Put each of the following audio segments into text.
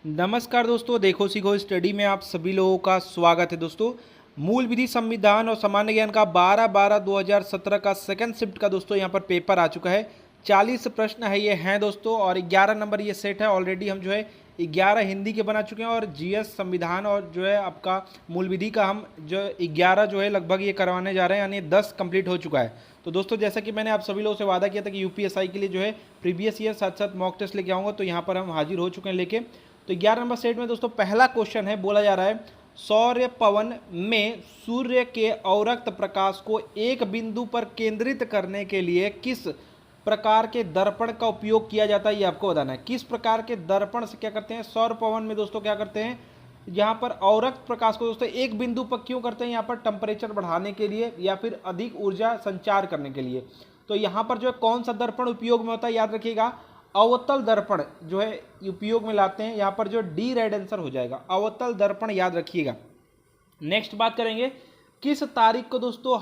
नमस्कार दोस्तों, देखो सीखो स्टडी में आप सभी लोगों का स्वागत है। दोस्तों, मूल विधि संविधान और सामान्य ज्ञान का 12/12/2017 का सेकंड शिफ्ट का दोस्तों यहाँ पर पेपर आ चुका है। 40 प्रश्न है ये हैं दोस्तों, और 11 नंबर ये सेट है। ऑलरेडी हम जो है 11 हिंदी के बना चुके हैं, और जीएस संविधान और जो है आपका मूल विधि का हम जो 11 जो है लगभग ये करवाने जा रहे हैं, यानी 10 कंप्लीट हो चुका है। तो दोस्तों, जैसा कि मैंने आप सभी लोगों से वादा किया था कि यूपीएसआई के लिए जो है प्रीवियस ईयर साथ साथ मॉक टेस्ट लेके आऊँगा, तो यहाँ पर हम हाजिर हो चुके हैं लेके। तो 11 नंबर सेट में दोस्तों पहला क्वेश्चन है, बोला जा रहा है सौर्य पवन में सूर्य के अवरक्त प्रकाश को एक बिंदु पर केंद्रित करने के लिए किस प्रकार के दर्पण का उपयोग किया जाता है, ये आपको बताना है। किस प्रकार के दर्पण से क्या करते हैं सौर पवन में दोस्तों, क्या करते हैं यहाँ पर अवरक्त प्रकाश को दोस्तों एक बिंदु पर क्यों करते हैं, यहाँ पर टेम्परेचर बढ़ाने के लिए या फिर अधिक ऊर्जा संचार करने के लिए। तो यहाँ पर जो है कौन सा दर्पण उपयोग में होता है, याद रखिएगा अवतल दर्पण जो है उपयोग में लाते हैं। यहाँ पर जो डी राइट आंसर हो जाएगा, अवतल दर्पण, याद रखिएगा। नेक्स्ट बात करेंगे, किस तारीख को दोस्तों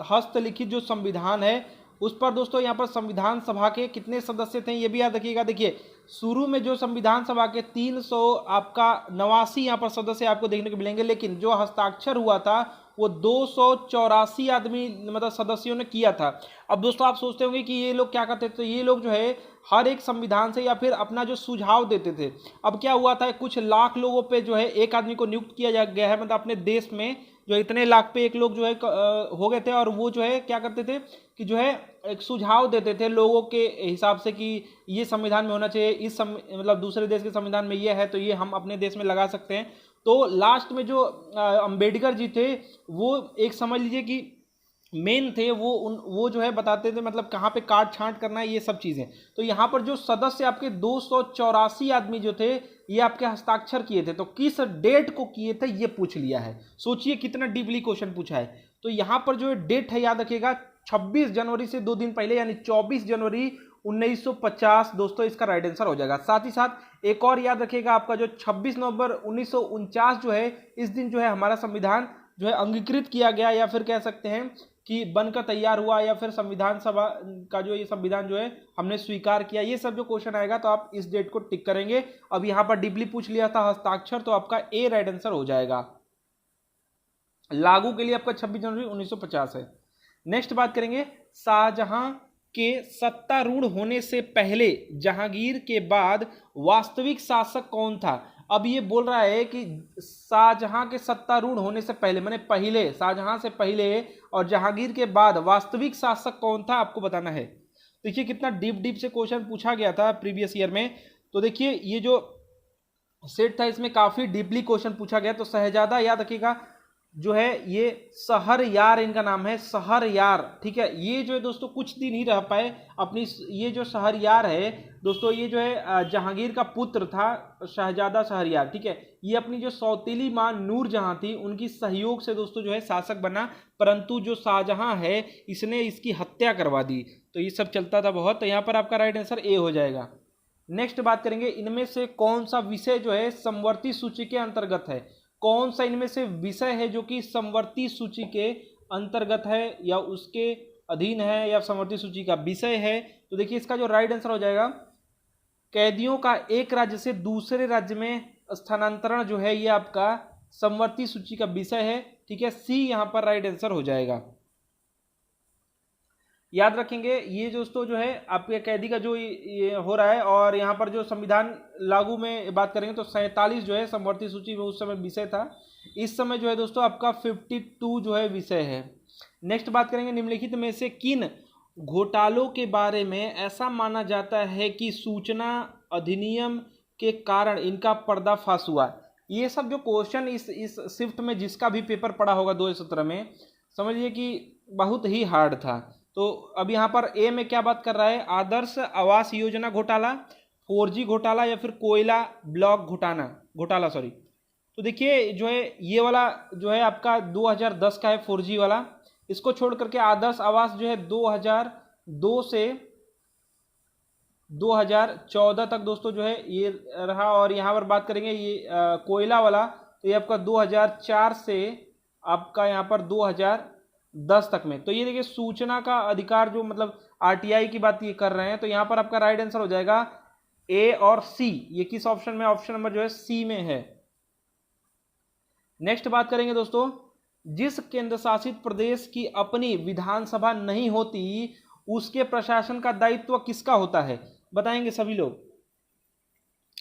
हस्तलिखित जो संविधान है उस पर दोस्तों यहाँ पर संविधान सभा के कितने सदस्य थे, ये भी याद रखिएगा। देखिए, शुरू में जो संविधान सभा के 300 आपका 89 यहाँ पर सदस्य आपको देखने को मिलेंगे, लेकिन जो हस्ताक्षर हुआ था वो 284 आदमी मतलब सदस्यों ने किया था। अब दोस्तों आप सोचते होंगे कि ये लोग क्या करते थे, तो ये लोग जो है हर एक संविधान से या फिर अपना जो सुझाव देते थे। अब क्या हुआ था, कुछ लाख लोगों पे जो है एक आदमी को नियुक्त किया गया है, मतलब अपने देश में जो इतने लाख पे एक लोग जो है हो गए थे, और वो जो है क्या करते थे कि जो है एक सुझाव देते थे लोगों के हिसाब से कि ये संविधान में होना चाहिए, मतलब दूसरे देश के संविधान में ये है तो ये हम अपने देश में लगा सकते हैं। तो लास्ट में जो अंबेडकर जी थे वो एक समझ लीजिए कि मेन थे, वो जो है बताते थे मतलब कहाँ पे काट छांट करना है, ये सब चीज़ें। तो यहाँ पर जो सदस्य आपके 284 आदमी जो थे ये आपके हस्ताक्षर किए थे, तो किस डेट को किए थे ये पूछ लिया है। सोचिए कितना डीपली क्वेश्चन पूछा है। तो यहाँ पर जो डेट है याद रखिएगा 26 जनवरी से 2 दिन पहले, यानी 24 जनवरी 1950 दोस्तों इसका राइट आंसर हो जाएगा। साथ ही साथ एक और याद रखिएगा, आपका जो 26 नवंबर 1949 जो है इस दिन जो है हमारा संविधान जो है अंगीकृत किया गया, या फिर कह सकते हैं कि बनकर तैयार हुआ, या फिर संविधान सभा का जो ये संविधान जो है हमने स्वीकार किया। ये सब जो क्वेश्चन आएगा तो आप इस डेट को टिक करेंगे। अब यहाँ पर डीपली पूछ लिया था हस्ताक्षर, तो आपका ए राइट आंसर हो जाएगा। लागू के लिए आपका 26 जनवरी 1950 है। नेक्स्ट बात करेंगे, शाहजहां के सत्तारूढ़ होने से पहले जहांगीर के बाद वास्तविक शासक कौन था। अब ये बोल रहा है कि शाहजहां के सत्तारूढ़ होने से पहले, माने पहले शाहजहां से पहले और जहांगीर के बाद वास्तविक शासक कौन था, आपको बताना है। देखिए कितना डीप से क्वेश्चन पूछा गया था प्रीवियस ईयर में। तो देखिए ये जो सेट था इसमें काफी डीपली क्वेश्चन पूछा गया। तो शहजादा याद रखिएगा जो है ये शहरयार इनका नाम है, शहरयार, ठीक है। ये जो है दोस्तों कुछ दिन ही रह पाए अपनी, ये जो शहरयार है दोस्तों ये जो है जहांगीर का पुत्र था शहजादा शहरयार, ठीक है। ये अपनी जो सौतेली मां नूरजहां थी उनकी सहयोग से दोस्तों जो है शासक बना, परंतु जो शाहजहां है इसने इसकी हत्या करवा दी। तो ये सब चलता था बहुत। तो यहाँ पर आपका राइट आंसर ए हो जाएगा। नेक्स्ट बात करेंगे, इनमें से कौन सा विषय जो है समवर्ती सूची के अंतर्गत है। कौन सा इनमें से विषय है जो कि समवर्ती सूची के अंतर्गत है या उसके अधीन है या समवर्ती सूची का विषय है। तो देखिए इसका जो राइट आंसर हो जाएगा, कैदियों का एक राज्य से दूसरे राज्य में स्थानांतरण जो है ये आपका समवर्ती सूची का विषय है, ठीक है। सी यहाँ पर राइट आंसर हो जाएगा। याद रखेंगे ये दोस्तों जो है आपके कैदी का जो ये हो रहा है, और यहाँ पर जो संविधान लागू में बात करेंगे तो 47 जो है समवर्ती सूची में उस समय विषय था। इस समय जो है दोस्तों आपका 52 जो है विषय है। नेक्स्ट बात करेंगे, निम्नलिखित में से किन घोटालों के बारे में ऐसा माना जाता है कि सूचना अधिनियम के कारण इनका पर्दाफाश हुआ। ये सब जो क्वेश्चन इस शिफ्ट में जिसका भी पेपर पड़ा होगा 2017 में, समझिए कि बहुत ही हार्ड था। तो अब यहाँ पर ए में क्या बात कर रहा है, आदर्श आवास योजना घोटाला, 4G घोटाला, या फिर कोयला ब्लॉक घोटाला सॉरी। तो देखिए जो है ये वाला जो है आपका 2010 का है 4G वाला। इसको छोड़ करके आदर्श आवास जो है 2002 से 2014 तक दोस्तों जो है ये रहा। और यहाँ पर बात करेंगे ये कोयला वाला, तो ये आपका 2004 से आपका यहाँ पर 2010 तक में। तो ये देखिए सूचना का अधिकार जो मतलब आरटीआई की बात ये कर रहे हैं, तो यहाँ पर आपका राइट आंसर हो जाएगा ए और सी, ये किस ऑप्शन में? ऑप्शन नंबर जो है सी में है। नेक्स्ट बात करेंगे दोस्तों, जिस केंद्र शासित प्रदेश की अपनी विधानसभा नहीं होती उसके प्रशासन का दायित्व किसका होता है? बताएंगे सभी लोग,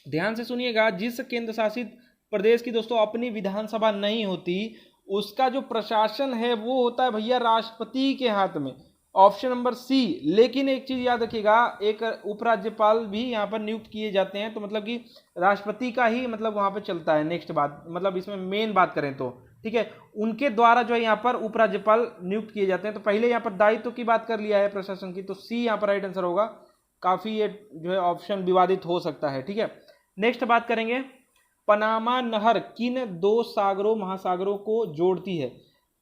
ध्यान से सुनिएगा। जिस केंद्र शासित प्रदेश की दोस्तों अपनी विधानसभा नहीं होती उसका जो प्रशासन है वो होता है भैया राष्ट्रपति के हाथ में, ऑप्शन नंबर सी। लेकिन एक चीज याद रखिएगा, एक उपराज्यपाल भी यहाँ पर नियुक्त किए जाते हैं, तो मतलब कि राष्ट्रपति का ही मतलब वहां पर चलता है। नेक्स्ट बात, मतलब इसमें मेन बात करें तो ठीक है, उनके द्वारा जो है यहाँ पर उपराज्यपाल नियुक्त किए जाते हैं। तो पहले यहाँ पर दायित्व की बात कर लिया है प्रशासन की, तो सी यहाँ पर राइट आंसर होगा। काफी ये जो है ऑप्शन विवादित हो सकता है, ठीक है। नेक्स्ट बात करेंगे, पनामा नहर किन दो सागरों महासागरों को जोड़ती है?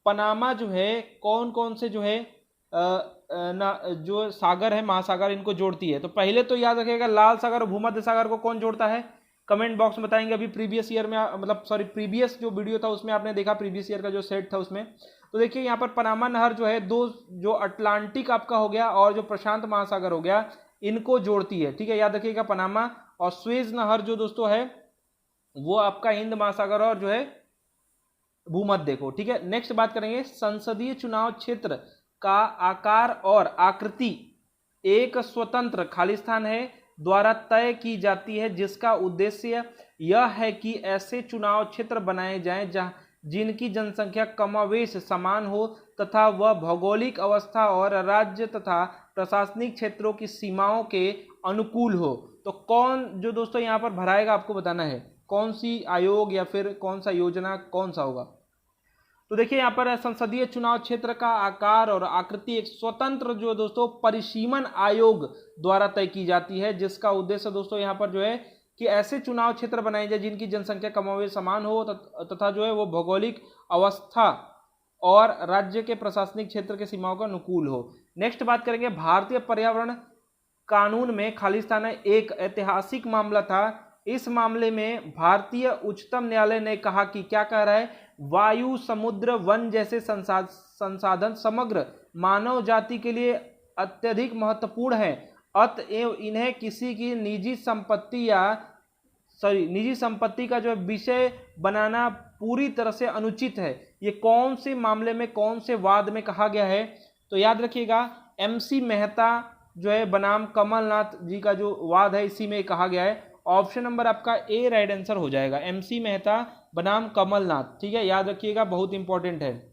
पनामा जो है कौन कौन से जो है जो सागर है महासागर इनको जोड़ती है? तो पहले तो याद रखिएगा लाल सागर और भूमध्य सागर को कौन जोड़ता है? कमेंट बॉक्स में बताएंगे। अभी प्रीवियस ईयर में मतलब सॉरी प्रीवियस जो वीडियो था उसमें आपने देखा, प्रीवियस ईयर का जो सेट था उसमें, तो देखिए यहाँ पर पनामा नहर जो है दो, जो अटलांटिक आपका हो गया और जो प्रशांत महासागर हो गया, इनको जोड़ती है, ठीक है। याद रखिएगा पनामा। और स्वेज नहर जो दोस्तों है वो आपका हिंद महासागर और जो है भूमध्य को, ठीक है। नेक्स्ट बात करेंगे, संसदीय चुनाव क्षेत्र का आकार और आकृति एक स्वतंत्र खालिस्तान है द्वारा तय की जाती है, जिसका उद्देश्य यह है कि ऐसे चुनाव क्षेत्र बनाए जाएं जिनकी जनसंख्या कमावेश समान हो तथा वह भौगोलिक अवस्था और राज्य तथा प्रशासनिक क्षेत्रों की सीमाओं के अनुकूल हो। तो कौन जो दोस्तों यहाँ पर भराएगा आपको बताना है, कौन सी आयोग या फिर कौन सा योजना कौन सा होगा? तो देखिए यहाँ पर संसदीय चुनाव क्षेत्र का आकार और आकृति एक स्वतंत्र जो दोस्तों परिसीमन आयोग द्वारा तय की जाती है, जिसका उद्देश्य दोस्तों यहाँ पर जो है कि ऐसे चुनाव क्षेत्र बनाए जाए जिनकी जनसंख्या कमावेश समान हो तथा जो है वो भौगोलिक अवस्था और राज्य के प्रशासनिक क्षेत्र के सीमाओं का अनुकूल हो। नेक्स्ट बात करेंगे, भारतीय पर्यावरण कानून में खालिस्तान एक ऐतिहासिक मामला था। इस मामले में भारतीय उच्चतम न्यायालय ने कहा कि क्या कह रहा है, वायु समुद्र वन जैसे संसाधन समग्र मानव जाति के लिए अत्यधिक महत्वपूर्ण है, अतएव इन्हें किसी की निजी संपत्ति का जो विषय बनाना पूरी तरह से अनुचित है। ये कौन से मामले में कौन से वाद में कहा गया है? तो याद रखिएगा MC मेहता जो है बनाम कमलनाथ जी का जो वाद है इसी में कहा गया है। ऑप्शन नंबर आपका ए राइट आंसर हो जाएगा, MC मेहता बनाम कमलनाथ, ठीक है। याद रखिएगा बहुत इंपॉर्टेंट है,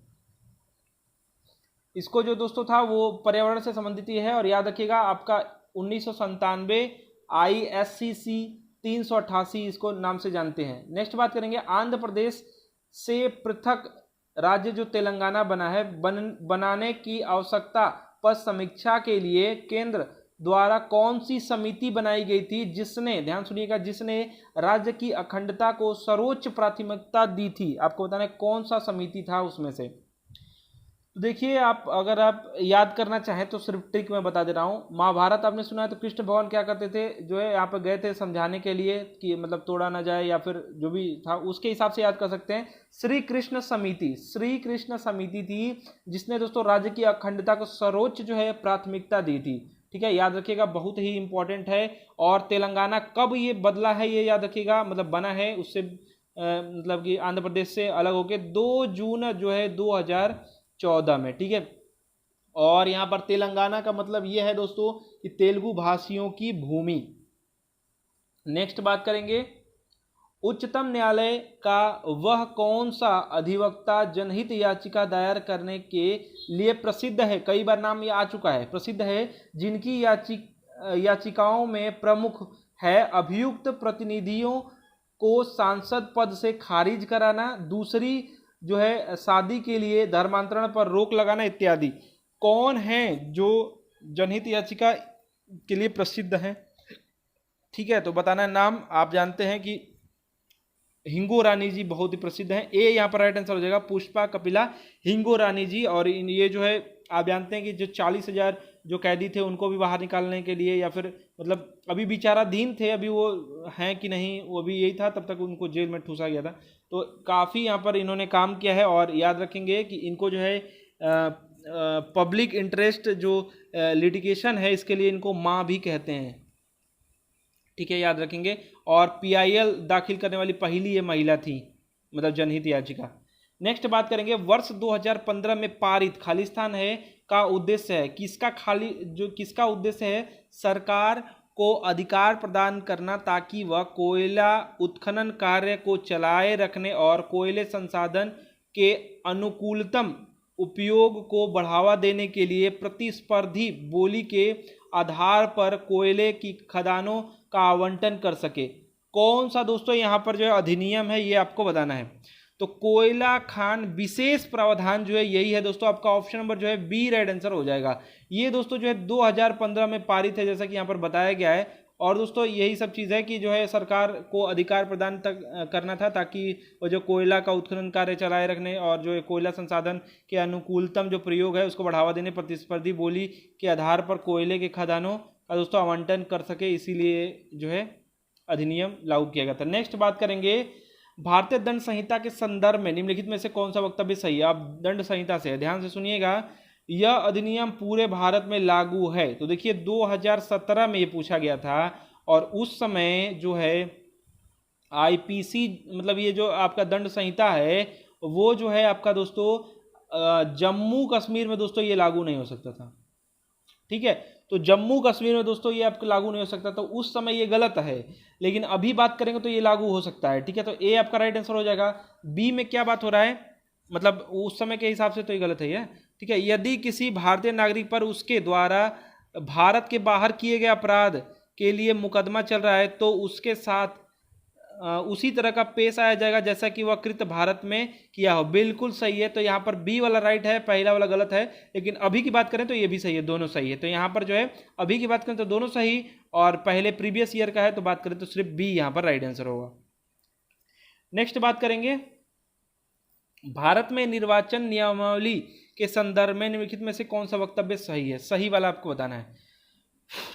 इसको जो दोस्तों था वो पर्यावरण से संबंधित ही है। और याद रखिएगा आपका 1997 ISCC 388 इसको नाम से जानते हैं। नेक्स्ट बात करेंगे, आंध्र प्रदेश से पृथक राज्य जो तेलंगाना बना है बनाने की आवश्यकता पर समीक्षा के लिए केंद्र द्वारा कौन सी समिति बनाई गई थी, जिसने ध्यान सुनिएगा जिसने राज्य की अखंडता को सर्वोच्च प्राथमिकता दी थी? आपको बताना है कौन सा समिति था उसमें से। तो देखिए आप अगर आप याद करना चाहें तो सिर्फ ट्रिक मैं बता दे रहा हूँ। महाभारत आपने सुना है तो कृष्ण भगवान क्या करते थे, जो है यहाँ पर गए थे समझाने के लिए कि मतलब तोड़ा ना जाए या फिर जो भी था उसके हिसाब से याद कर सकते हैं। श्री कृष्ण समिति थी जिसने दोस्तों राज्य की अखंडता को सर्वोच्च जो है प्राथमिकता दी थी, ठीक है। याद रखिएगा बहुत ही इंपॉर्टेंट है। और तेलंगाना कब ये बदला है ये याद रखिएगा, मतलब बना है उससे मतलब कि आंध्र प्रदेश से अलग होकर 2 जून जो है 2014 में, ठीक है। और यहाँ पर तेलंगाना का मतलब ये है दोस्तों कि तेलुगु भाषियों की भूमि। नेक्स्ट बात करेंगे, उच्चतम न्यायालय का वह कौन सा अधिवक्ता जनहित याचिका दायर करने के लिए प्रसिद्ध है, कई बार नाम ये आ चुका है, प्रसिद्ध है, जिनकी याचिकाओं में प्रमुख है अभियुक्त प्रतिनिधियों को सांसद पद से खारिज कराना, दूसरी जो है शादी के लिए धर्मांतरण पर रोक लगाना इत्यादि। कौन है जो जनहित याचिका के लिए प्रसिद्ध है, ठीक है। तो बताना नाम, आप जानते हैं कि हिंगो रानी जी बहुत ही प्रसिद्ध हैं। ए यहाँ पर राइट आंसर हो जाएगा, पुष्पा कपिला हिंगो रानी जी। और ये जो है आप जानते हैं कि जो 40,000 जो कैदी थे उनको भी बाहर निकालने के लिए या फिर मतलब अभी विचाराधीन थे, अभी वो हैं कि नहीं वो भी यही था, तब तक उनको जेल में ठूसा गया था। तो काफ़ी यहाँ पर इन्होंने काम किया है। और याद रखेंगे कि इनको जो है पब्लिक इंटरेस्ट जो लिटिगेशन है इसके लिए इनको माँ भी कहते हैं, ठीक है, याद रखेंगे। और पीआईएल दाखिल करने वाली पहली ये महिला थी, मतलब जनहित याचिका। नेक्स्ट बात करेंगे, वर्ष 2015 में पारित खालिस्तान है का उद्देश्य है, किसका उद्देश्य है, सरकार को अधिकार प्रदान करना ताकि वह कोयला उत्खनन कार्य को चलाए रखने और कोयले संसाधन के अनुकूलतम उपयोग को बढ़ावा देने के लिए प्रतिस्पर्धी बोली के आधार पर कोयले की खदानों का आवंटन कर सके। कौन सा दोस्तों यहाँ पर जो है अधिनियम है, ये आपको बताना है। तो कोयला खान विशेष प्रावधान जो है यही है दोस्तों, आपका ऑप्शन नंबर जो है बी राइट आंसर हो जाएगा। ये दोस्तों जो है 2015 में पारित है, जैसा कि यहाँ पर बताया गया है। और दोस्तों यही सब चीज़ है कि जो है सरकार को अधिकार प्रदान तक करना था ताकि वो जो कोयला का उत्खनन कार्य चलाए रखने और जो कोयला संसाधन के अनुकूलतम जो प्रयोग है उसको बढ़ावा देने, प्रतिस्पर्धी बोली के आधार पर कोयले के खदानों का दोस्तों आवंटन कर सके, इसीलिए जो है अधिनियम लागू किया गया था। नेक्स्ट बात करेंगे, भारतीय दंड संहिता के संदर्भ में निम्नलिखित में से कौन सा वक्तव्य सही है। आप दंड संहिता से ध्यान से सुनिएगा, यह अधिनियम पूरे भारत में लागू है। तो देखिए 2017 में ये पूछा गया था और उस समय जो है आईपीसी, मतलब ये जो आपका दंड संहिता है वो जो है आपका दोस्तों जम्मू कश्मीर में दोस्तों ये लागू नहीं हो सकता था। ठीक है, तो जम्मू कश्मीर में दोस्तों ये आपको लागू नहीं हो सकता, तो उस समय ये गलत है। लेकिन अभी बात करेंगे तो ये लागू हो सकता है। ठीक है, तो ए आपका राइट आंसर हो जाएगा। बी में क्या बात हो रहा है, मतलब उस समय के हिसाब से तो ये गलत है ये। ठीक है, यदि किसी भारतीय नागरिक पर उसके द्वारा भारत के बाहर किए गए अपराध के लिए मुकदमा चल रहा है तो उसके साथ उसी तरह का पेश आया जाएगा जैसा कि वह कृत भारत में किया हो। बिल्कुल सही है। तो यहाँ पर बी वाला राइट है, पहला वाला गलत है। लेकिन अभी की बात करें तो ये भी सही है, दोनों सही है। तो यहाँ पर जो है अभी की बात करें तो दोनों सही, और पहले प्रीवियस ईयर का है तो बात करें तो सिर्फ बी यहाँ पर राइट आंसर होगा। नेक्स्ट बात करेंगे, भारत में निर्वाचन नियमावली के संदर्भ में निम्नलिखित में से कौन सा वक्तव्य सही है। सही वाला आपको बताना है।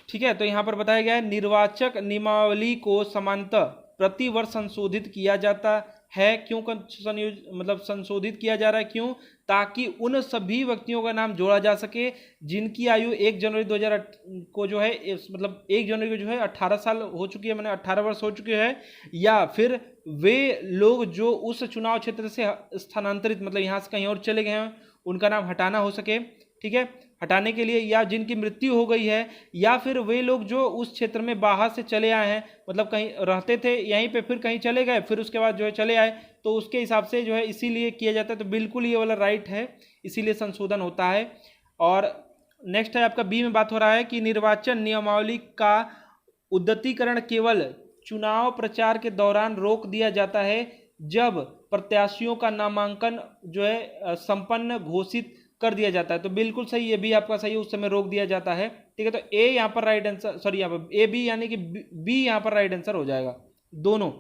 ठीक है, तो यहाँ पर बताया गया है, निर्वाचक नियमावली को समानतः प्रति वर्ष संशोधित किया जाता है। क्यों मतलब संशोधित किया जा रहा है, क्यों, ताकि उन सभी व्यक्तियों का नाम जोड़ा जा सके जिनकी आयु 1 जनवरी 2008 को जो है मतलब 1 जनवरी को जो है 18 साल हो चुकी है, मैंने 18 वर्ष हो चुके हैं, या फिर वे लोग जो उस चुनाव क्षेत्र से स्थानांतरित मतलब यहाँ से कहीं और चले गए हैं उनका नाम हटाना हो सके। ठीक है, हटाने के लिए, या जिनकी मृत्यु हो गई है, या फिर वे लोग जो उस क्षेत्र में बाहर से चले आए हैं, मतलब कहीं रहते थे यहीं पे फिर कहीं चले गए फिर उसके बाद जो है चले आए, तो उसके हिसाब से जो है इसीलिए किया जाता है। तो बिल्कुल ये वाला राइट है, इसीलिए संशोधन होता है। और नेक्स्ट है आपका बी में बात हो रहा है कि निर्वाचन नियमावली का उद्यतीकरण केवल चुनाव प्रचार के दौरान रोक दिया जाता है जब प्रत्याशियों का नामांकन जो है संपन्न घोषित कर दिया जाता है। तो बिल्कुल सही, ये भी आपका सही है, उस समय रोक दिया जाता है। ठीक है, तो ए यहाँ पर राइट आंसर, सॉरी यहाँ पर ए बी यानी कि बी यहाँ पर राइट आंसर हो जाएगा दोनों।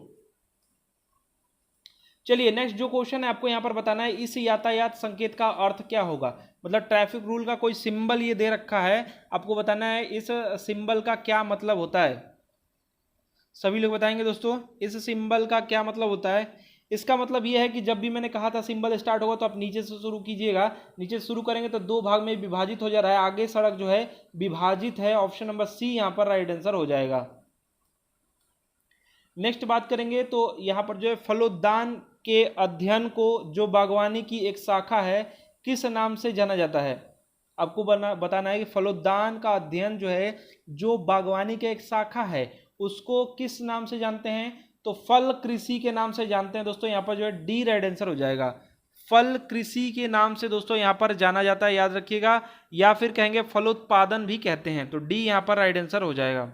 चलिए नेक्स्ट जो क्वेश्चन है आपको यहाँ पर बताना है, इस यातायात संकेत का अर्थ क्या होगा। मतलब ट्रैफिक रूल का कोई सिंबल ये दे रखा है, आपको बताना है इस सिंबल का क्या मतलब होता है। सभी लोग बताएंगे दोस्तों इस सिंबल का क्या मतलब होता है। इसका मतलब यह है कि जब भी मैंने कहा था सिंबल स्टार्ट होगा तो आप नीचे से शुरू कीजिएगा। नीचे से शुरू करेंगे तो 2 भाग में विभाजित हो जा रहा है, आगे सड़क जो है विभाजित है। ऑप्शन नंबर सी यहाँ पर राइट आंसर हो जाएगा। नेक्स्ट बात करेंगे तो यहाँ पर जो है फलोद्यान के अध्ययन को जो बागवानी की एक शाखा है किस नाम से जाना जाता है। आपको बताना है कि फलोद्यान का अध्ययन जो है जो बागवानी की एक शाखा है उसको किस नाम से जानते हैं, तो फल कृषि के नाम से जानते हैं दोस्तों। यहाँ पर जो है डी राइट आंसर हो जाएगा। फल कृषि के नाम से दोस्तों यहाँ पर जाना जाता है, याद रखिएगा, या फिर कहेंगे फलोत्पादन भी कहते हैं। तो डी यहाँ पर राइट आंसर हो जाएगा।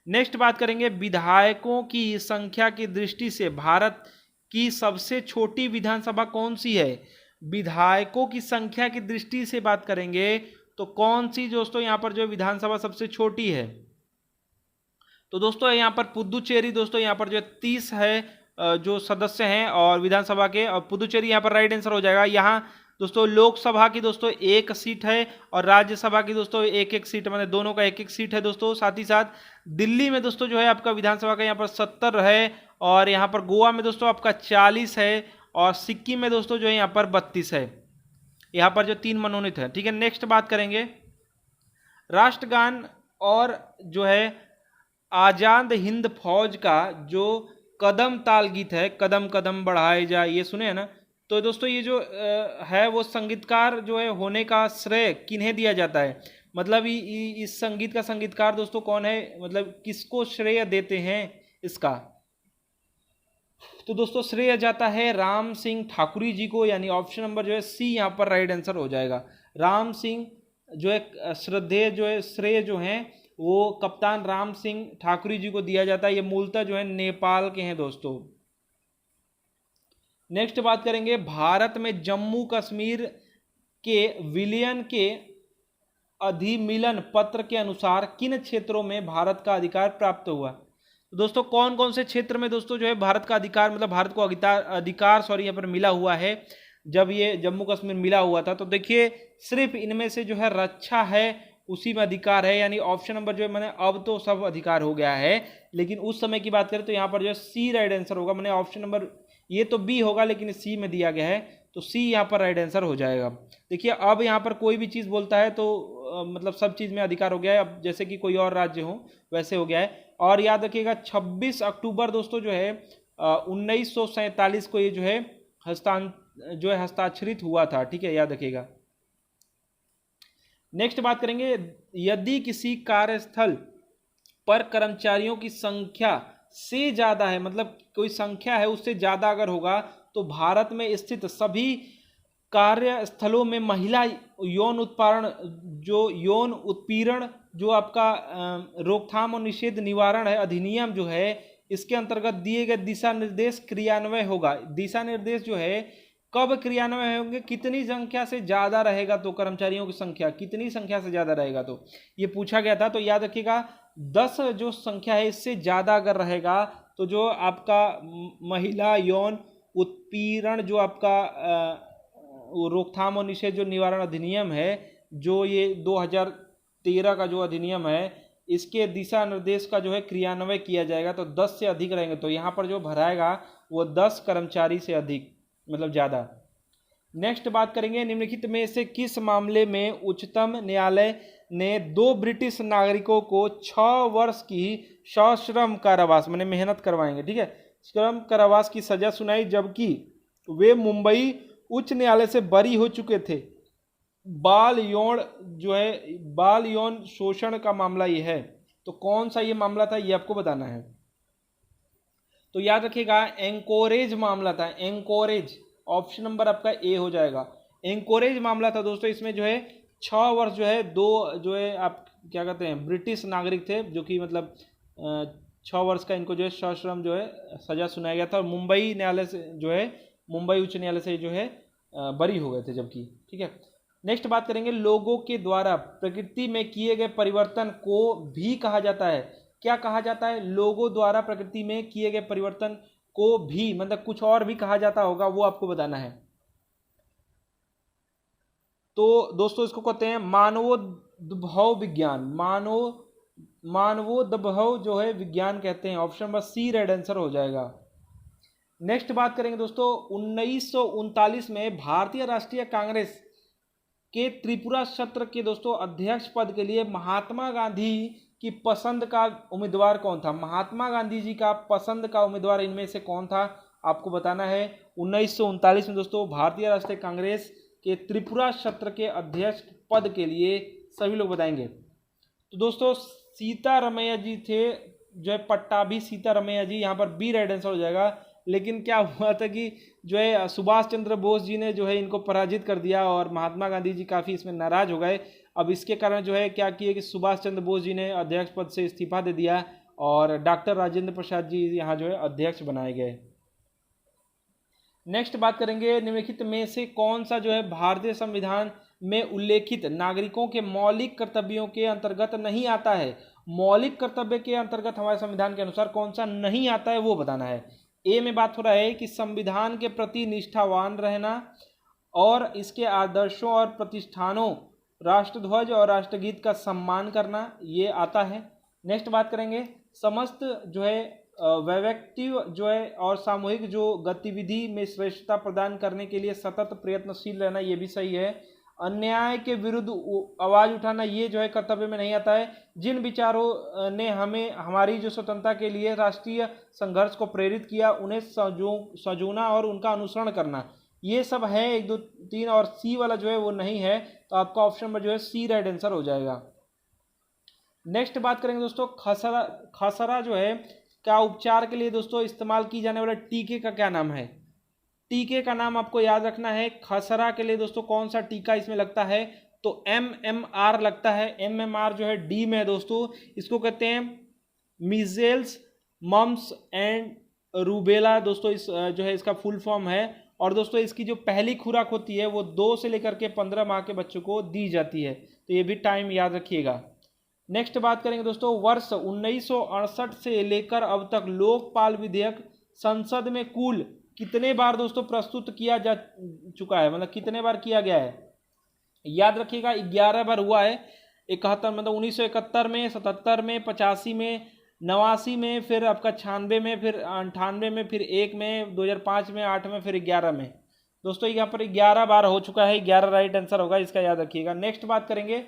नेक्स्ट बात करेंगे, विधायकों की संख्या की दृष्टि से भारत की सबसे छोटी विधानसभा कौन सी है। विधायकों की संख्या की दृष्टि से बात करेंगे तो कौन सी दोस्तों यहाँ पर जो विधानसभा सबसे छोटी है, तो दोस्तों यहाँ पर पुदुचेरी दोस्तों यहाँ पर जो 30 है जो सदस्य हैं और विधानसभा के, और पुदुचेरी यहाँ पर राइट आंसर हो जाएगा। यहाँ दोस्तों लोकसभा की दोस्तों 1 सीट है और राज्यसभा की दोस्तों 1-1 सीट, मतलब दोनों का 1-1 सीट है दोस्तों। साथ ही साथ दिल्ली में दोस्तों जो है आपका विधानसभा का यहाँ पर 70 है, और यहाँ पर गोवा में दोस्तों आपका 40 है, और सिक्किम में दोस्तों जो है यहाँ पर 32 है। यहाँ पर जो 3 मनोनीत है। ठीक है, नेक्स्ट बात करेंगे, राष्ट्रगान और जो है आजाद हिंद फौज का जो कदम ताल गीत है, कदम कदम बढ़ाए जा, ये सुने हैं ना। तो दोस्तों ये जो है वो संगीतकार जो है होने का श्रेय किन्हें दिया जाता है, मतलब इस संगीत का संगीतकार दोस्तों कौन है, मतलब किसको श्रेय देते हैं इसका। तो दोस्तों श्रेय जाता है राम सिंह ठाकुरी जी को, यानी ऑप्शन नंबर जो है सी यहाँ पर राइट आंसर हो जाएगा। राम सिंह जो है श्रद्धेय जो है श्रेय जो है वो कप्तान राम सिंह ठाकुरी जी को दिया जाता है। ये मूलतः जो है नेपाल के हैं दोस्तों। नेक्स्ट बात करेंगे, भारत में जम्मू कश्मीर के विलयन के अधिमिलन पत्र के अनुसार किन क्षेत्रों में भारत का अधिकार प्राप्त हुआ। तो दोस्तों कौन कौन से क्षेत्र में दोस्तों जो है भारत का अधिकार, मतलब भारत को अधिकार यहाँ पर मिला हुआ है जब ये जम्मू कश्मीर मिला हुआ था। तो देखिए सिर्फ इनमें से जो है रक्षा है उसी में अधिकार है, यानी ऑप्शन नंबर जो है मैंने, अब तो सब अधिकार हो गया है लेकिन उस समय की बात करें तो यहाँ पर जो है सी राइट आंसर होगा। मैंने ऑप्शन नंबर, ये तो बी होगा लेकिन सी में दिया गया है तो सी यहाँ पर राइट आंसर हो जाएगा। देखिए अब यहाँ पर कोई भी चीज़ बोलता है तो मतलब सब चीज़ में अधिकार हो गया है, अब जैसे कि कोई और राज्य हो वैसे हो गया है। और याद रखिएगा 26 अक्टूबर दोस्तों जो है 1947 को ये जो है हस्ताक्षरित हुआ था, ठीक है, याद रखिएगा। नेक्स्ट बात करेंगे, यदि किसी कार्यस्थल पर कर्मचारियों की संख्या से ज्यादा है, मतलब कोई संख्या है उससे ज्यादा अगर होगा तो भारत में स्थित सभी कार्यस्थलों में महिला यौन उत्पीड़न जो आपका रोकथाम और निषेध निवारण है अधिनियम जो है, इसके अंतर्गत दिए गए दिशा निर्देश क्रियान्वय होगा। दिशा निर्देश जो है कब क्रियान्वय होंगे, कितनी संख्या से ज्यादा रहेगा, तो कर्मचारियों की संख्या कितनी संख्या से ज्यादा रहेगा, तो ये पूछा गया था। तो याद रखिएगा 10 जो संख्या है इससे ज्यादा अगर रहेगा तो जो आपका महिला यौन उत्पीड़न जो आपका रोकथाम और निषेध जो निवारण अधिनियम है, जो ये 2013 का जो अधिनियम है, इसके दिशा निर्देश का जो है क्रियान्वय किया जाएगा। तो 10 से अधिक रहेंगे तो यहाँ पर जो भराएगा वो 10 कर्मचारी से अधिक, मतलब ज़्यादा। नेक्स्ट बात करेंगे, निम्नलिखित में से किस मामले में उच्चतम न्यायालय ने 2 ब्रिटिश नागरिकों को 6 वर्ष की सश्रम कारावास, मैंने मेहनत करवाएंगे, ठीक है, श्रम कारावास की सजा सुनाई, जबकि वे मुंबई उच्च न्यायालय से बरी हो चुके थे। बाल यौन शोषण का मामला ये है, तो कौन सा ये मामला था ये आपको बताना है। तो याद रखिएगा एंकोरेज मामला था, एंकोरेज, ऑप्शन नंबर आपका ए हो जाएगा। एंकोरेज मामला था दोस्तों, इसमें जो है 6 वर्ष जो है 2 जो है आप क्या कहते हैं ब्रिटिश नागरिक थे जो कि मतलब 6 वर्ष का इनको जो है सश्रम जो है सजा सुनाया गया था, और मुंबई न्यायालय से जो है मुंबई उच्च न्यायालय से जो है बरी हो गए थे जबकि, ठीक है। नेक्स्ट बात करेंगे, लोगों के द्वारा प्रकृति में किए गए परिवर्तन को भी कहा जाता है, क्या कहा जाता है, लोगों द्वारा प्रकृति में किए गए परिवर्तन को भी, मतलब कुछ और भी कहा जाता होगा, वो आपको बताना है। तो दोस्तों इसको कहते हैं मानवोद्भव विज्ञान, मानवोद्भव जो है विज्ञान कहते हैं, option number C right answer हो जाएगा। नेक्स्ट बात करेंगे दोस्तों, 1939 में भारतीय राष्ट्रीय कांग्रेस के त्रिपुरा क्षेत्र के दोस्तों अध्यक्ष पद के लिए महात्मा गांधी की पसंद का उम्मीदवार कौन था, महात्मा गांधी जी का पसंद का उम्मीदवार इनमें से कौन था, आपको बताना है। 1939 में दोस्तों भारतीय राष्ट्रीय कांग्रेस के त्रिपुरा क्षेत्र के अध्यक्ष पद के लिए सभी लोग बताएंगे। तो दोस्तों सीतारमैया जी थे, जो है पट्टाभी सीतारमैया जी, यहाँ पर बी राइट आंसर हो जाएगा। लेकिन क्या हुआ था कि जो है सुभाष चंद्र बोस जी ने जो है इनको पराजित कर दिया और महात्मा गांधी जी काफ़ी इसमें नाराज हो गए। अब इसके कारण जो है क्या किए कि सुभाष चंद्र बोस जी ने अध्यक्ष पद से इस्तीफा दे दिया और डॉक्टर राजेंद्र प्रसाद जी यहाँ जो है अध्यक्ष बनाए गए। नेक्स्ट बात करेंगे, निम्नलिखित में से कौन सा जो है भारतीय संविधान में उल्लेखित नागरिकों के मौलिक कर्तव्यों के अंतर्गत नहीं आता है, मौलिक कर्तव्य के अंतर्गत हमारे संविधान के अनुसार कौन सा नहीं आता है वो बताना है। ए में बात हो रहा है कि संविधान के प्रति निष्ठावान रहना और इसके आदर्शों और प्रतिष्ठानों, राष्ट्रध्वज और राष्ट्रगीत का सम्मान करना, ये आता है। नेक्स्ट बात करेंगे, समस्त जो है वैयक्तिक जो है और सामूहिक जो गतिविधि में श्रेष्ठता प्रदान करने के लिए सतत प्रयत्नशील रहना, ये भी सही है। अन्याय के विरुद्ध आवाज उठाना ये जो है कर्तव्य में नहीं आता है। जिन विचारों ने हमें हमारी जो स्वतंत्रता के लिए राष्ट्रीय संघर्ष को प्रेरित किया उन्हें सजोना और उनका अनुसरण करना, ये सब है 1 2 3। और सी वाला जो है वो नहीं है, तो आपका ऑप्शन नंबर जो है सी राइट आंसर हो जाएगा। नेक्स्ट बात करेंगे दोस्तों, खसरा। खसरा जो है क्या उपचार के लिए दोस्तों इस्तेमाल की जाने वाले टीके का क्या नाम है? टीके का नाम आपको याद रखना है। खसरा के लिए दोस्तों कौन सा टीका इसमें लगता है? तो MMR लगता है। MMR जो है डी में है दोस्तों। इसको कहते हैं मीजल्स, मम्स एंड रूबेला दोस्तों, इस जो है इसका फुल फॉर्म है। और दोस्तों इसकी जो पहली खुराक होती है वो 2 से लेकर के 15 माह के बच्चों को दी जाती है, तो ये भी टाइम याद रखिएगा। नेक्स्ट बात करेंगे दोस्तों, वर्ष 1968 से लेकर अब तक लोकपाल विधेयक संसद में कुल कितने बार दोस्तों प्रस्तुत किया जा चुका है, मतलब कितने बार किया गया है? याद रखिएगा 11 बार हुआ है। 71 मतलब 1971 में, 77 में, 85 में, 89 में, फिर आपका 96 में, फिर 98 में, फिर 1 में, 2005 में, 8 में, फिर 11 में। दोस्तों यहाँ पर 11 बार हो चुका है। 11 राइट आंसर होगा, इसका याद रखिएगा। नेक्स्ट बात करेंगे,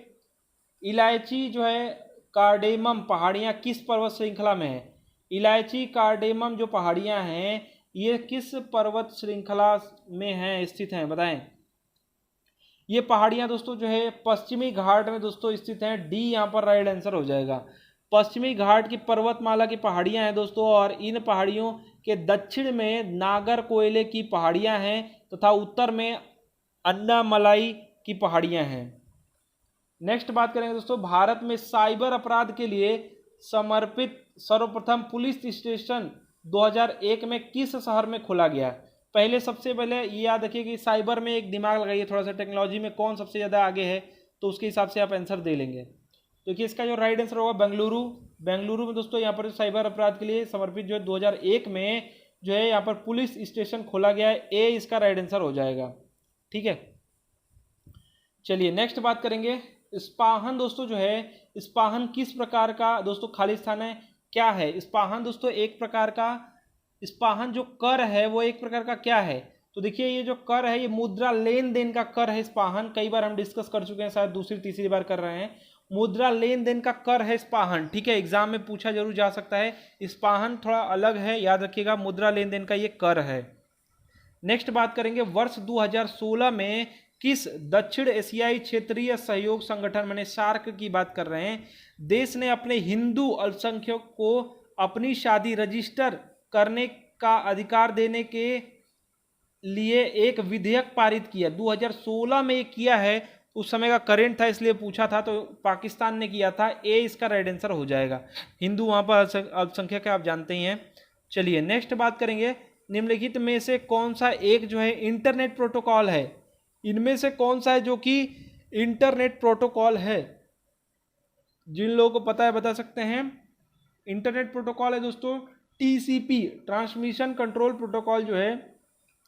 इलायची जो है कार्डेमम पहाड़ियाँ किस पर्वत श्रृंखला में है? इलायची कार्डेमम जो पहाड़ियाँ हैं ये किस पर्वत श्रृंखला में हैं, स्थित हैं, बताएं। ये पहाड़ियाँ दोस्तों जो है पश्चिमी घाट में दोस्तों स्थित हैं। डी यहाँ पर राइट आंसर हो जाएगा। पश्चिमी घाट की पर्वतमाला की पहाड़ियाँ हैं दोस्तों, और इन पहाड़ियों के दक्षिण में नागरकोइले की पहाड़ियाँ हैं तथा उत्तर में अन्नामलाई की पहाड़ियाँ हैं। नेक्स्ट बात करेंगे दोस्तों, भारत में साइबर अपराध के लिए समर्पित सर्वप्रथम पुलिस स्टेशन 2001 में किस शहर में खोला गया? पहले सबसे पहले ये याद रखिए कि साइबर में एक दिमाग लगाइए थोड़ा सा, टेक्नोलॉजी में कौन सबसे ज़्यादा आगे है, तो उसके हिसाब से आप आंसर दे लेंगे। तो कि इसका जो राइट आंसर होगा बेंगलुरु। बेंगलुरु में दोस्तों यहाँ पर साइबर अपराध के लिए समर्पित जो है 2001 में जो है यहाँ पर पुलिस स्टेशन खोला गया है। ए इसका राइट आंसर हो जाएगा। ठीक है, चलिए नेक्स्ट बात करेंगे, इस्पाहन दोस्तों जो है, इस्पाहन किस प्रकार का दोस्तों खालिस्तान है, क्या है? इस्पाहन दोस्तों एक प्रकार का, इस्पाहन जो कर है वो एक प्रकार का क्या है? तो देखिए ये जो कर है ये मुद्रा लेन देन का कर है। इस्पाहन कई बार हम डिस्कस कर चुके हैं, शायद दूसरी तीसरी बार कर रहे हैं। मुद्रा लेन देन का कर है इस्पाहन। ठीक है, एग्जाम में पूछा जरूर जा सकता है। इस्पाहन थोड़ा अलग है, याद रखिएगा, मुद्रा लेन देन का ये कर है। नेक्स्ट बात करेंगे, वर्ष 2016 में किस दक्षिण एशियाई क्षेत्रीय सहयोग संगठन, माने सार्क की बात कर रहे हैं, देश ने अपने हिंदू अल्पसंख्यक को अपनी शादी रजिस्टर करने का अधिकार देने के लिए एक विधेयक पारित किया? 2016 में ये किया है, उस समय का करेंट था इसलिए पूछा था, तो पाकिस्तान ने किया था। ए इसका राइट आंसर हो जाएगा। हिंदू वहाँ पर अल्पसंख्यक है, आप जानते ही हैं। चलिए नेक्स्ट बात करेंगे, निम्नलिखित में से कौन सा एक जो है इंटरनेट प्रोटोकॉल है? इनमें से कौन सा है जो कि इंटरनेट प्रोटोकॉल है? जिन लोगों को पता है बता सकते हैं। इंटरनेट प्रोटोकॉल है दोस्तों TCP, ट्रांसमिशन कंट्रोल प्रोटोकॉल जो है,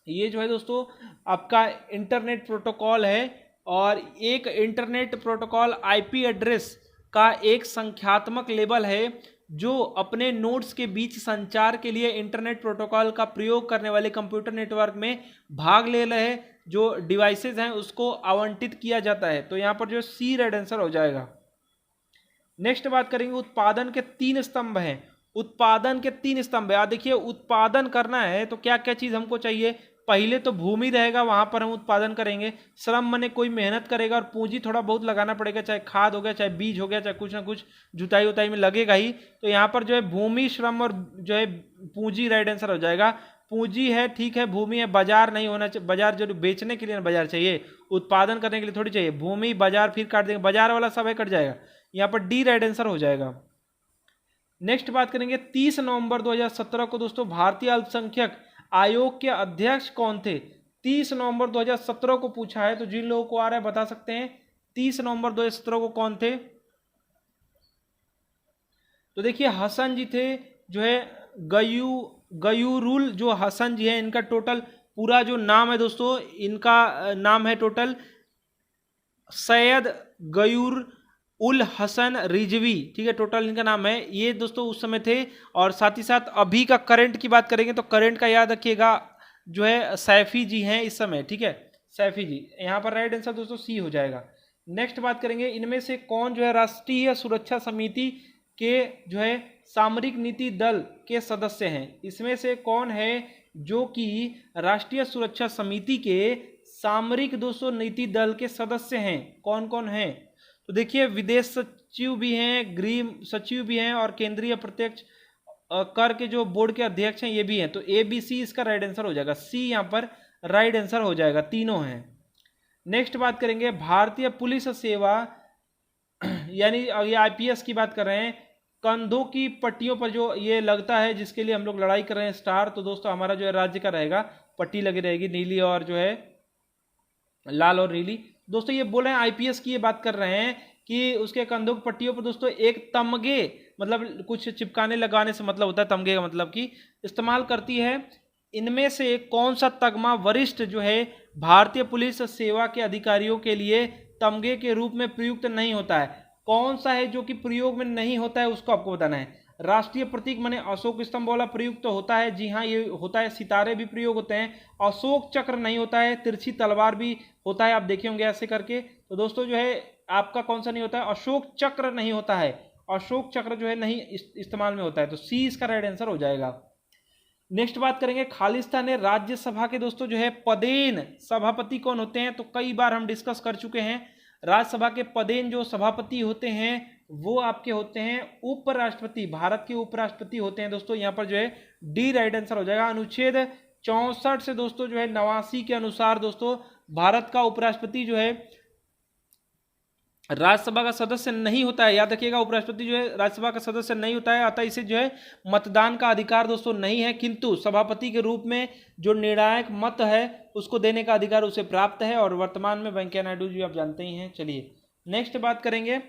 ये जो है दोस्तों आपका इंटरनेट प्रोटोकॉल है। और एक इंटरनेट प्रोटोकॉल IP एड्रेस का एक संख्यात्मक लेबल है जो अपने नोड्स के बीच संचार के लिए इंटरनेट प्रोटोकॉल का प्रयोग करने वाले कंप्यूटर नेटवर्क में भाग ले रहे जो डिवाइसेज हैं उसको आवंटित किया जाता है। तो यहाँ पर जो सी राइट आंसर हो जाएगा। नेक्स्ट बात करेंगे, उत्पादन के 3 स्तंभ हैं। उत्पादन के 3 स्तंभ है। देखिए उत्पादन करना है तो क्या क्या चीज़ हमको चाहिए? पहले तो भूमि रहेगा, वहां पर हम उत्पादन करेंगे। श्रम माने कोई मेहनत करेगा और पूंजी थोड़ा बहुत लगाना पड़ेगा, चाहे खाद हो गया, चाहे बीज हो गया, चाहे कुछ ना कुछ जुताई उताई में लगेगा ही। तो यहाँ पर जो है भूमि, श्रम और जो है पूंजी राइट आंसर हो जाएगा। पूंजी है, ठीक है, भूमि है, बाजार नहीं होना चाहिए। बाजार जो बेचने के लिए बाजार चाहिए, उत्पादन करने के लिए थोड़ी चाहिए। भूमि, बाजार, फिर काट देंगे, बाजार वाला सब है कट जाएगा। यहाँ पर डी राइट आंसर हो जाएगा। नेक्स्ट बात करेंगे, 30 नवंबर 2017 को दोस्तों भारतीय अल्पसंख्यक आयोग के अध्यक्ष कौन थे? 30 नवंबर 2017 को पूछा है, तो जिन लोगों को आ रहा है बता सकते हैं 30 नवंबर 2017 को कौन थे? तो देखिए हसन जी थे, जो है गयूरुल जो हसन जी है, इनका टोटल पूरा जो नाम है दोस्तों, इनका नाम है टोटल सैयद गयूर उल हसन रिजवी। ठीक है, टोटल इनका नाम है। ये दोस्तों उस समय थे। और साथ ही साथ अभी का करंट की बात करेंगे तो करंट का याद रखिएगा, जो है सैफी जी हैं इस समय। ठीक है, सैफी जी, यहाँ पर राइट आंसर दोस्तों सी हो जाएगा। नेक्स्ट बात करेंगे, इनमें से कौन जो है राष्ट्रीय सुरक्षा समिति के जो है सामरिक नीति दल के सदस्य हैं? इसमें से कौन है जो कि राष्ट्रीय सुरक्षा समिति के सामरिक दोस्तों नीति दल के सदस्य हैं? कौन कौन हैं? तो देखिए, विदेश सचिव भी हैं, गृह सचिव भी हैं, और केंद्रीय प्रत्यक्ष कर के जो बोर्ड के अध्यक्ष हैं ये भी हैं। तो ए बी सी इसका राइट आंसर हो जाएगा, सी यहाँ पर राइट आंसर हो जाएगा, तीनों हैं। नेक्स्ट बात करेंगे, भारतीय पुलिस सेवा यानी ये आईपीएस की बात कर रहे हैं, कंधों की पट्टियों पर जो ये लगता है जिसके लिए हम लोग लड़ाई कर रहे हैं स्टार, तो दोस्तों हमारा जो है राज्य का रहेगा, पट्टी लगी रहेगी नीली और जो है लाल और नीली। दोस्तों ये बोल रहे हैं आईपीएस की ये बात कर रहे हैं कि उसके कंधों की पट्टियों पर दोस्तों एक तमगे, मतलब कुछ चिपकाने लगाने से मतलब होता है तमगे का मतलब कि इस्तेमाल करती है। इनमें से कौन सा तगमा वरिष्ठ जो है भारतीय पुलिस सेवा के अधिकारियों के लिए तमगे के रूप में प्रयुक्त नहीं होता है? कौन सा है जो कि प्रयोग में नहीं होता है, उसको आपको बताना है। राष्ट्रीय प्रतीक माने अशोक स्तंभ वाला प्रयुक्त तो होता है, जी हाँ ये होता है। सितारे भी प्रयोग होते हैं। अशोक चक्र नहीं होता है। तिरछी तलवार भी होता है, आप देखे होंगे ऐसे करके। तो दोस्तों जो है आपका कौन सा नहीं होता है? अशोक चक्र नहीं होता है। अशोक चक्र जो है नहीं इस्तेमाल में होता है, तो सी इसका राइट आंसर हो जाएगा। नेक्स्ट बात करेंगे, खालिस्तान राज्यसभा के दोस्तों जो है पदेन सभापति कौन होते हैं? तो कई बार हम डिस्कस कर चुके हैं। राज्यसभा के पदेन जो सभापति होते हैं वो आपके होते हैं उपराष्ट्रपति, भारत के उपराष्ट्रपति होते हैं दोस्तों। यहाँ पर जो है डी राइट आंसर हो जाएगा। अनुच्छेद 64 से दोस्तों जो है 89 के अनुसार दोस्तों भारत का उपराष्ट्रपति जो है राज्यसभा का सदस्य नहीं होता है। याद रखिएगा, उपराष्ट्रपति जो है राज्यसभा का सदस्य नहीं होता है, अतः इसे जो है मतदान का अधिकार दोस्तों नहीं है, किंतु सभापति के रूप में जो निर्णायक मत है उसको देने का अधिकार उसे प्राप्त है। और वर्तमान में वेंकैया नायडू जी आप जानते ही हैं। चलिए नेक्स्ट बात करेंगे,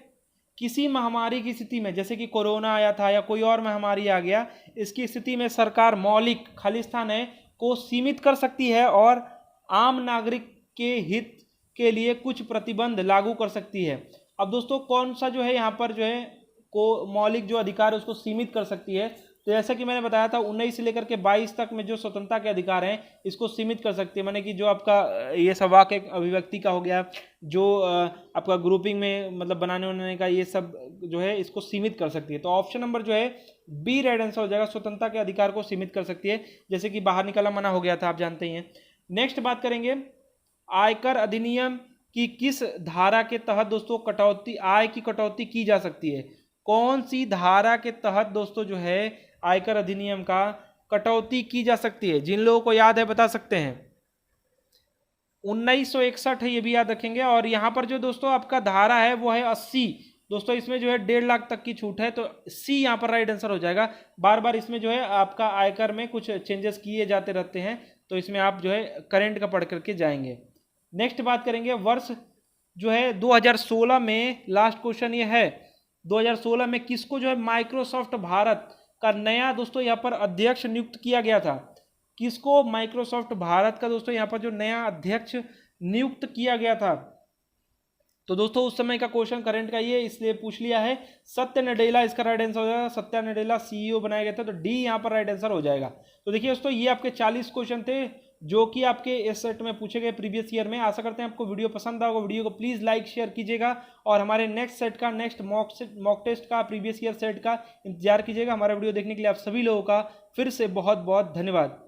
किसी महामारी की स्थिति में, जैसे कि कोरोना आया था या कोई और महामारी आ गया, इसकी स्थिति में सरकार मौलिक खालिस्तान है को सीमित कर सकती है और आम नागरिक के हित के लिए कुछ प्रतिबंध लागू कर सकती है। अब दोस्तों कौन सा जो है यहाँ पर जो है को मौलिक जो अधिकार है उसको सीमित कर सकती है? तो जैसा कि मैंने बताया था 19 से लेकर के 22 तक में जो स्वतंत्रता के अधिकार हैं इसको सीमित कर सकती है। माने कि जो आपका ये सभा के अभिव्यक्ति का हो गया, जो आपका ग्रुपिंग में मतलब बनाने उन्होंने का, ये सब जो है इसको सीमित कर सकती है। तो ऑप्शन नंबर जो है बी राइट आंसर हो जाएगा, स्वतंत्रता के अधिकार को सीमित कर सकती है, जैसे कि बाहर निकलना मना हो गया था, आप जानते ही हैं। नेक्स्ट बात करेंगे, आयकर अधिनियम की किस धारा के तहत दोस्तों कटौती, आय की कटौती की जा सकती है? कौन सी धारा के तहत दोस्तों जो है आयकर अधिनियम का कटौती की जा सकती है? जिन लोगों को याद है बता सकते हैं। 1961 है, ये भी याद रखेंगे। और यहाँ पर जो दोस्तों आपका धारा है वो है 80 दोस्तों, इसमें जो है 1.5 लाख तक की छूट है, तो सी यहाँ पर राइट आंसर हो जाएगा। बार बार इसमें जो है आपका आयकर में कुछ चेंजेस किए जाते रहते हैं, तो इसमें आप जो है करंट का पढ़ करके जाएंगे। नेक्स्ट बात करेंगे, वर्ष जो है 2016 में, लास्ट क्वेश्चन ये है, 2016 में किसको जो है माइक्रोसॉफ्ट भारत का नया दोस्तों यहाँ पर अध्यक्ष नियुक्त किया गया था? किसको माइक्रोसॉफ्ट भारत का दोस्तों यहाँ पर जो नया अध्यक्ष नियुक्त किया गया था? तो दोस्तों उस समय का क्वेश्चन करंट का ये इसलिए पूछ लिया है, सत्य नडेला इसका राइट आंसर हो जाएगा। सत्या नडेला सीईओ बनाया गया था, तो डी यहाँ पर राइट आंसर हो जाएगा। तो देखिए दोस्तों ये आपके 40 क्वेश्चन थे जो कि आपके इस सेट में पूछे गए प्रीवियस ईयर में। आशा करते हैं आपको वीडियो पसंद आएगा। वीडियो को प्लीज लाइक शेयर कीजिएगा और हमारे नेक्स्ट सेट का, नेक्स्ट मॉक टेस्ट का, प्रीवियस ईयर सेट का इंतजार कीजिएगा। हमारा वीडियो देखने के लिए आप सभी लोगों का फिर से बहुत बहुत धन्यवाद।